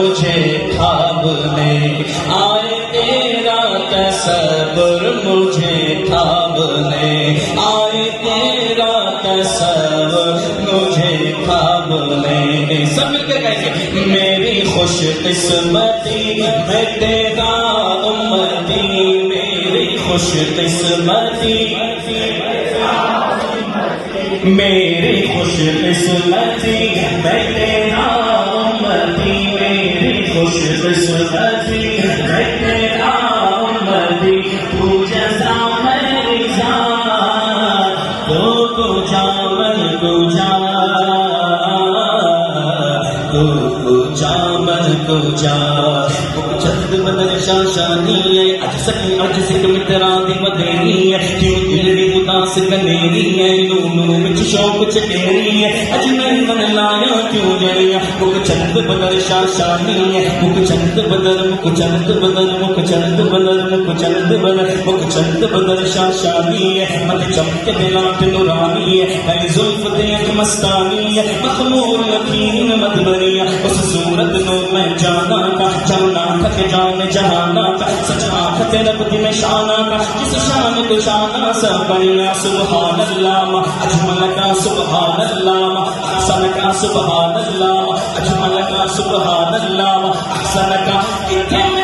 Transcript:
مجھے خواب میں آئے تیرا تصور مجھے خواب میں آئے تیرا تصور مجھے خواب میں سب مل کر کہیں گے میری خوش قسمتی میں تیرا امتی میری خوش قسمتی میری خوش قسمتی میں تیرا امتی میری خوش قسمتی میں تیرا امتی تو جزا میں رضا تو جا من کو جا تو جا من کو جا چند بدل شاشانی ہے اج سکی اج سک مترا دی مدیری ہے کیوں دلڑی اداس کنیری ہے نونو وچ شوق چکیری ہے اج میں من لایا کیوں جڑیا مک چند بدل شاشانی ہے مک چند بدل مک چند بدل مک چند بدل مک چند بدل مک چند بدل شاشانی ہے مت چمک دلات نورانی ہے اے زلف تے اج مستانی ہے مخمور یقین مت بنیا اس صورت نو میں جانا کا جانا تھک جان جہانا کا سچ آنکھ تے رب دی میں شانا کا جس شان کو شانا سب بنیا سبحان اللہ اجمل کا سبحان اللہ احسن کا سبحان اللہ اجمل کا سبحان اللہ احسن کا